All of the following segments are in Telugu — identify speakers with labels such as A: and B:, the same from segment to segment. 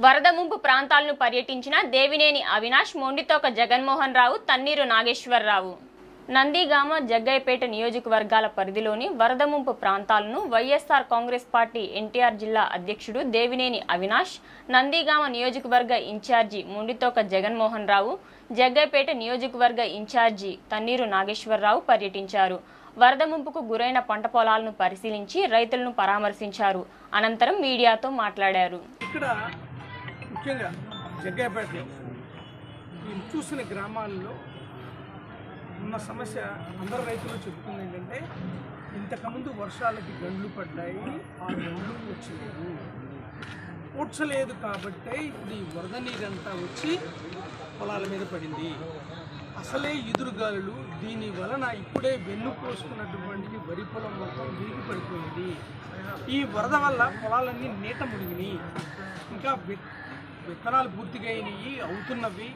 A: వరద ముంపు ప్రాంతాలను పర్యటించిన దేవినేని అవినాష్, మొండితోక జగన్మోహన్ రావు, తన్నీరు నాగేశ్వరరావు. నందిగామ, జగ్గయ్యపేట నియోజకవర్గాల పరిధిలోని వరద ముంపు ప్రాంతాలను వైఎస్ఆర్ కాంగ్రెస్ పార్టీ ఎన్టీఆర్ జిల్లా అధ్యక్షుడు దేవినేని అవినాష్, నందిగామ నియోజకవర్గ ఇన్ఛార్జి మొండితోక జగన్మోహన్ రావు, జగ్గయ్యపేట నియోజకవర్గ ఇన్ఛార్జి తన్నీరు నాగేశ్వరరావు పర్యటించారు. వరద ముంపుకు గురైన పంట పొలాలను పరిశీలించి రైతులను పరామర్శించారు. అనంతరం మీడియాతో మాట్లాడారు.
B: ఇక్కడ ముఖ్యంగా జగ్గయ్యపేటలో చూసిన గ్రామాల్లో ఉన్న సమస్య అందరు రైతులు చెబుతుంది ఏంటంటే, ఇంతకుముందు వర్షాలకి గండ్లు పడ్డాయి, ఆ గండ్లు పూడ్చలేదు కాబట్టి ఇప్పుడు ఈ వరద నీరంతా వచ్చి పొలాల మీద పడింది. అసలే ఎదురుగాలులు, దీని వలన ఇప్పుడే వెన్ను పోసుకున్నటువంటి వరి పొలం మొత్తం విరిగి పడిపోయింది. ఈ వరద వల్ల పొలాలన్నీ నీట మునిగినాయి. ఇంకా విత్తనాలు పూర్తిగా అయినాయి, అవుతున్నవి,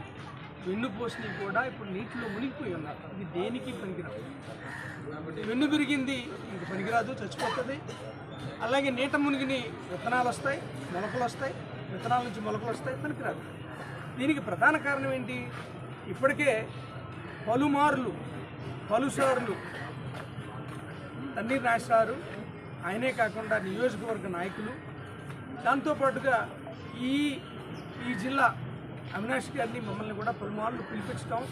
B: వెన్ను పోసినవి కూడా ఇప్పుడు నీటిలో మునిగిపోయి ఉన్నాయి. ఇది దేనికి పనికిరాదు. వెన్ను విరిగింది, ఇంక పనికిరాదు, చచ్చిపోతుంది. అలాగే నీట మునిగిని విత్తనాలు వస్తాయి, మొలకలు వస్తాయి, విత్తనాల నుంచి మొలకలు వస్తాయి, పనికిరాదు. దీనికి ప్రధాన కారణం ఏంటి? ఇప్పటికే పలుసార్లు తన్నీరు నాగేశ్వరరావు, ఆయనే కాకుండా నియోజకవర్గ నాయకులు, దాంతోపాటుగా ఈ జిల్లా అవినాష్ గారిని, మమ్మల్ని కూడా పలుమార్లు పిలిపించడం,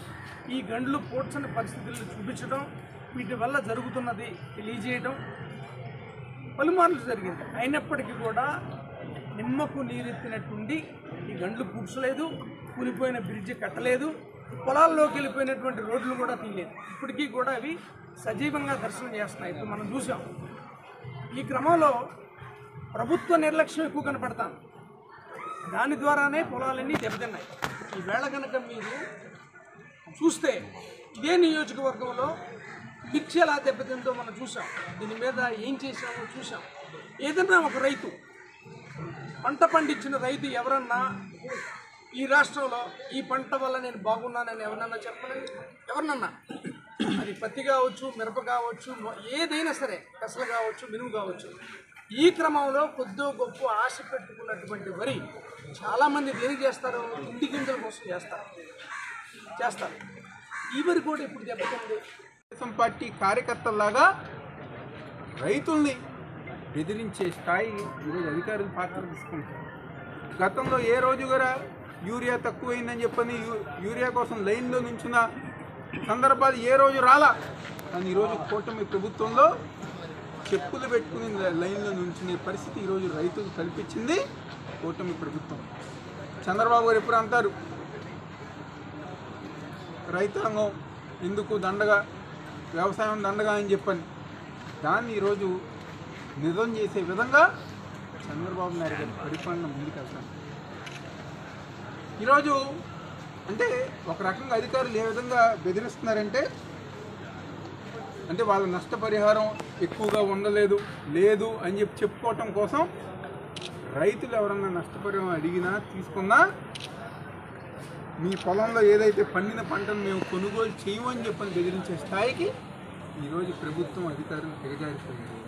B: ఈ గండ్లు పూడ్చని పరిస్థితులను చూపించడం, వీటి వల్ల జరుగుతున్నది తెలియజేయడం పలుమార్లు జరిగింది. అయినప్పటికీ కూడా నిమ్మకు నీరెత్తినట్టుండి ఈ గండ్లు పూడ్చలేదు, కూలిపోయిన బ్రిడ్జి కట్టలేదు, పొలాల్లోకి వెళ్ళిపోయినటువంటి రోడ్లు కూడా తీయలేదు. ఇప్పటికీ కూడా అవి సజీవంగా దర్శనం చేస్తున్నాయి. ఇప్పుడు మనం చూసాం. ఈ క్రమంలో ప్రభుత్వ నిర్లక్ష్యం ఎక్కువ కనపడతాను. దాని ద్వారానే పొలాలన్నీ దెబ్బతిన్నాయి. ఈవేళ కనుక మీరు చూస్తే ఇదే నియోజకవర్గంలో మిర్చి ఎలా దెబ్బతిందో మనం చూసాం. దీని మీద ఏం చేసామో చూసాం. ఏదన్నా ఒక రైతు, పంట పండించిన రైతు ఎవరన్నా ఈ రాష్ట్రంలో ఈ పంట వల్ల నేను బాగున్నానని ఎవరన్నా చెప్పలేదు? ఎవరినన్నా? అది పత్తి కావచ్చు, మిరప కావచ్చు, ఏదైనా సరే, పెసలు కావచ్చు, మినుము కావచ్చు. ఈ క్రమంలో కొద్దో గొప్ప ఆశ పెట్టుకున్నటువంటి వరి చాలామంది దేనికి చేస్తారు? ఇంటి గింజల కోసం చేస్తారు. ఈ వరి కూడా ఇప్పుడు దెబ్బతింది.
C: తెలుగుదేశం పార్టీ కార్యకర్తల్లాగా రైతుల్ని బెదిరించే స్థాయి ఈరోజు అధికారులు పాత్ర తీసుకుంటారు. గతంలో ఏ రోజు కూడా యూరియా తక్కువైందని చెప్పని యూరియా కోసం లైన్లో నుంచిన సందర్భాలు ఏ రోజు రాలా. కానీ ఈరోజు కూటమి ప్రభుత్వంలో చెప్పులు పెట్టుకుని లైన్లో నుంచునే పరిస్థితి ఈరోజు రైతులు కల్పించింది కూటమి ప్రభుత్వం. చంద్రబాబు గారు ఎప్పుడు అంటారు, రైతాంగం ఎందుకు దండగా, వ్యవసాయం దండగా అని చెప్పని, దాన్ని ఈరోజు నిజం చేసే విధంగా చంద్రబాబు నాయుడు గారి పరిపాలన ముందుకెళ్తాను. ఈరోజు అంటే ఒక రకంగా అధికారులు ఏ విధంగా బెదిరిస్తున్నారంటే, అంటే వాళ్ళ నష్టపరిహారం ఎక్కువగా లేదు అని చెప్పుకోవటం కోసం రైతులు ఎవరన్నా నష్టపరిహారం అడిగినా తీసుకున్నా మీ పొలంలో ఏదైతే పండిన పంటను మేము కొనుగోలు చేయమని చెప్పని బెదిరించే స్థాయికి ఈరోజు ప్రభుత్వం అధికారులు దిగజారిపోయింది.